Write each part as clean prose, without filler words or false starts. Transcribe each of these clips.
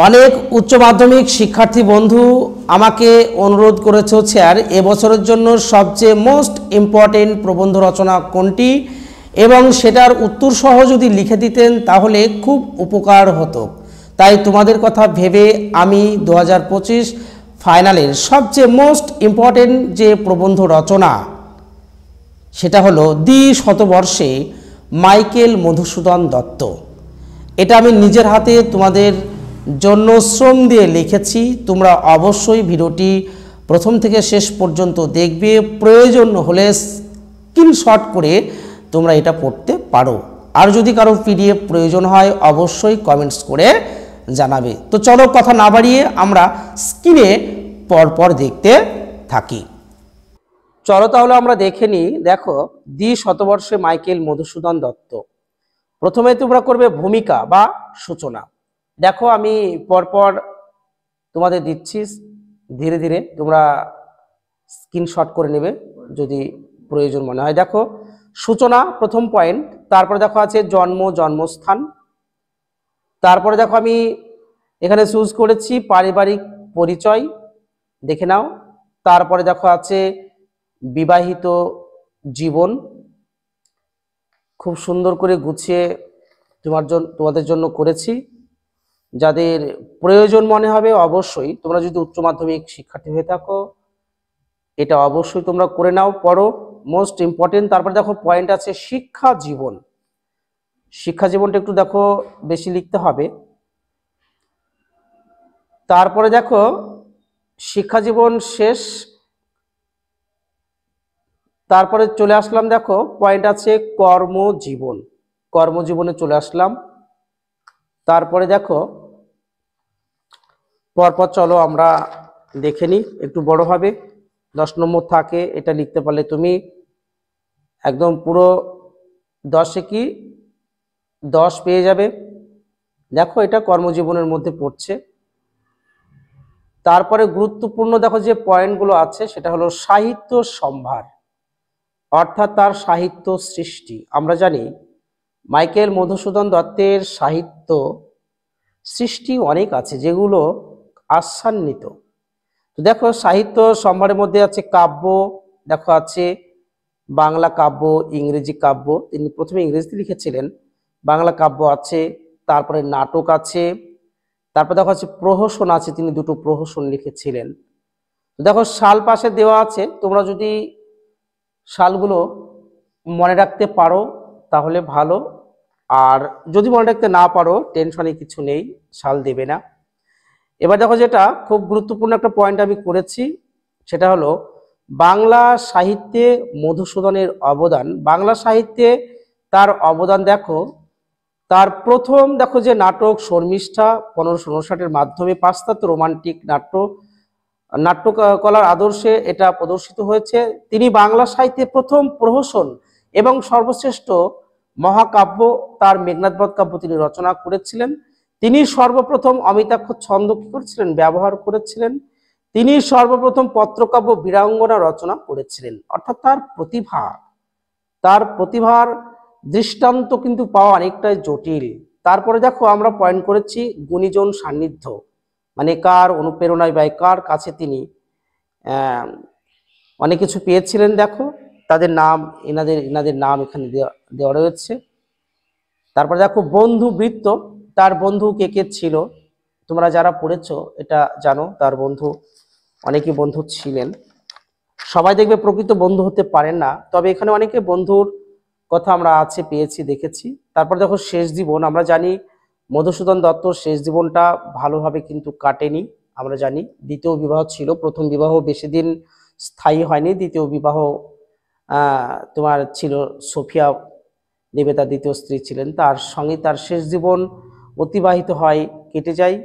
অনেক উচ্চ মাধ্যমিক শিক্ষার্থী বন্ধু আমাকে অনুরোধ করেছে স্যার এবছরের জন্য সবচেয়ে মোস্ট ইম্পর্টেন্ট প্রবন্ধ রচনা কোনটি এবং সেটার উত্তর সহ যদি লিখে দিতেন তাহলে খুব উপকার হতো। তাই তোমাদের কথা ভেবে আমি 2025 ফাইনালের সবচেয়ে মোস্ট ইম্পর্টেন্ট যে প্রবন্ধ রচনা সেটা হলো দ্বিশতবর্ষে মাইকেল মধুসূদন দত্ত। এটা আমি নিজের হাতে তোমাদের জন্য শ্রম দিয়ে লিখেছি। তোমরা অবশ্যই ভিডিওটি প্রথম থেকে শেষ পর্যন্ত দেখবে, প্রয়োজন হলে স্ক্রিনশট করে তোমরা এটা পড়তে পারো। আর যদি কারো পিডিএফ প্রয়োজন হয় অবশ্যই কমেন্টস করে জানাবে। তো চলো কথা না বাড়িয়ে আমরা স্ক্রিনে পরপর দেখতে থাকি। চলো তাহলে আমরা দেখে নিই। দেখো, দ্বিশতবর্ষে মাইকেল মধুসূদন দত্ত। প্রথমে তোমরা করবে ভূমিকা বা সূচনা। দেখো আমি পরপর তোমাদের দিচ্ছি, ধীরে ধীরে তোমরা স্ক্রিনশট করে নেবে যদি প্রয়োজন মনে হয়। দেখো সূচনা প্রথম পয়েন্ট, তারপরে দেখো আছে জন্মস্থান, তারপরে দেখো আমি এখানে চুজ করেছি পারিবারিক পরিচয়, দেখে নাও। তারপরে দেখো আছে বিবাহিত জীবন, খুব সুন্দর করে গুছিয়ে তোমাদের জন্য করেছি। যাদের প্রয়োজন মনে হবে অবশ্যই তোমরা যদি উচ্চ মাধ্যমিক শিক্ষার্থী হয়ে থাকো এটা অবশ্যই তোমরা করে নাও, পড়ো, মোস্ট ইম্পর্টেন্ট। তারপরে দেখো পয়েন্ট আছে শিক্ষা জীবন। শিক্ষা জীবনটা একটু দেখো বেশি লিখতে হবে। তারপরে দেখো শিক্ষা জীবন শেষ, তারপরে চলে আসলাম। দেখো পয়েন্ট আছে কর্মজীবন, কর্মজীবনে চলে আসলাম। তারপরে দেখো পরপর চলো আমরা দেখে নিই, একটু বড় হবে, 10 নম্বর থাকে, এটা লিখতে পারলে তুমি একদম পুরো 10-এ কি 10 পেয়ে যাবে। দেখো এটা কর্মজীবনের মধ্যে পড়ছে। তারপরে গুরুত্বপূর্ণ দেখো যে পয়েন্টগুলো আছে সেটা হলো সাহিত্য সম্ভার, অর্থাৎ তার সাহিত্য সৃষ্টি। আমরা জানি মাইকেল মধুসূদন দত্তের সাহিত্য সৃষ্টি অনেক আছে যেগুলো আস্বান্বিত। তো দেখো সাহিত্য সম্ভারের মধ্যে আছে কাব্য, দেখো আছে বাংলা কাব্য, ইংরেজি কাব্য, তিনি প্রথমে ইংরেজিতে লিখেছিলেন, বাংলা কাব্য আছে, তারপরে নাটক আছে, তারপর দেখো আছে প্রহসন আছে, তিনি 2টো প্রহসন লিখেছিলেন। দেখো সাল পাশে দেওয়া আছে, তোমরা যদি সালগুলো মনে রাখতে পারো তাহলে ভালো, আর যদি মনে রাখতে না পারো টেনশনে কিছু নেই, সাল দেবে না। এবার দেখো যেটা খুব গুরুত্বপূর্ণ একটা পয়েন্ট আমি করেছি সেটা হলো বাংলা সাহিত্যে মধুসূদনের অবদান। বাংলা সাহিত্যে তার অবদান দেখো, তার প্রথম দেখো যে নাটক শর্মিষ্ঠা 1559-এর মাধ্যমে পাশ্চাত্য রোমান্টিক নাট্যকলার আদর্শে এটা প্রদর্শিত হয়েছে। তিনি বাংলা সাহিত্যে প্রথম প্রহসন এবং সর্বশ্রেষ্ঠ মহাকাব্য তার মেঘনাদ বধ কাব্য তিনি রচনা করেছিলেন। তিনি সর্বপ্রথম অমিতাক্ষর ছন্দ কি করেছিলেন ব্যবহার করেছিলেন। তিনি সর্বপ্রথম পত্রকাব্য বীরাঙ্গনা রচনা করেছিলেন। অর্থাৎ তার প্রতিভার দৃষ্টান্ত কিন্তু পাওয়া অনেকটাই জটিল। তারপরে দেখো আমরা পয়েন্ট করেছি গুণীজন সান্নিধ্য, মানে কার অনুপ্রেরণায় বা কার কাছে তিনি অনেক কিছু পেয়েছিলেন। দেখো তাদের নাম, এনাদের নাম এখানে দেওয়া রয়েছে। তারপরে দেখো বন্ধু বৃত্ত, তার বন্ধু কে কে ছিল, তোমরা যারা পড়েছো এটা জানো, তার বন্ধু অনেকেই বন্ধু ছিলেন। সবাই দেখবে প্রকৃত বন্ধু হতে পারেন না, তবে এখানে অনেকে বন্ধুর কথা আমরা আছে পেয়েছি, দেখেছি। তারপর দেখো শেষ জীবন, আমরা জানি মধুসূদন দত্ত শেষ জীবনটা ভালোভাবে কিন্তু কাটেনি। আমরা জানি দ্বিতীয় বিবাহ ছিল, প্রথম বিবাহ বেশি দিন স্থায়ী হয়নি, দ্বিতীয় বিবাহ তোমার ছিল সোফিয়া দেবে, তার দ্বিতীয় স্ত্রী ছিলেন, তার সঙ্গে তার শেষ জীবন অতিবাহিত হয়, কেটে যায়।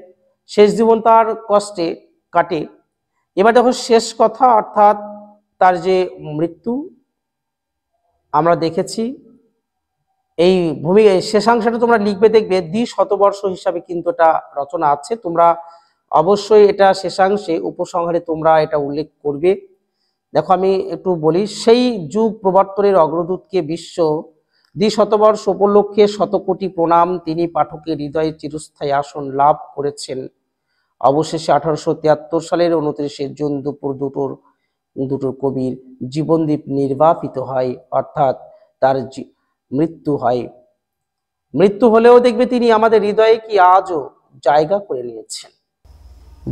শেষ জীবন তার কষ্টে কাটে। এবার দেখো শেষ কথা, অর্থাৎ তার যে মৃত্যু আমরা দেখেছি। এই শেষাংশটা তোমরা লিখবে, দেখবে দ্বিশতবর্ষ হিসাবে কিন্তু এটা রচনা আছে। তোমরা অবশ্যই এটা শেষাংশে উপসংহারে তোমরা এটা উল্লেখ করবে। দেখো আমি একটু বলি, সেই যুগ প্রবর্তনের অগ্রদূতকে বিশ্ব দ্বিশতবর্ষ উপলক্ষে শতকোটি প্রণাম, তিনি পাঠকের হৃদয়ে চিরস্থায়ী আসন লাভ করেছেন। অবশেষে 1873 সালের 29শে জুন দুপুর দুটোর কবির জীবনদীপ নির্বাপিত হয়, অর্থাৎ তার মৃত্যু হয়। মৃত্যু হলেও দেখবে তিনি আমাদের হৃদয়ে কি আজও জায়গা করে নিয়েছেন।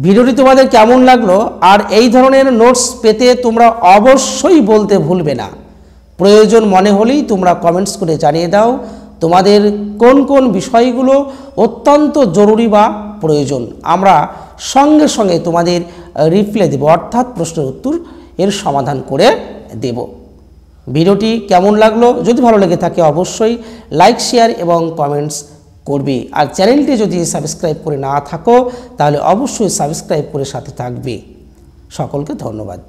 ভিডিওটি তোমাদের কেমন লাগলো, আর এই ধরনের নোটস পেতে তোমরা অবশ্যই বলতে ভুলবে না। প্রয়োজন মনে হলেই তোমরা কমেন্টস করে জানিয়ে দাও তোমাদের কোন কোন বিষয়গুলো অত্যন্ত জরুরি বা প্রয়োজন। আমরা সঙ্গে সঙ্গে তোমাদের রিপ্লাই দেব, অর্থাৎ প্রশ্নের উত্তর এর সমাধান করে দেব। ভিডিওটি কেমন লাগলো, যদি ভালো লেগে থাকে অবশ্যই লাইক, শেয়ার এবং কমেন্টস করবে। আর চ্যানেলটি যদি সাবস্ক্রাইব করে না থাকো তাহলে অবশ্যই সাবস্ক্রাইব করে সাথে থাকবে। সকলকে ধন্যবাদ।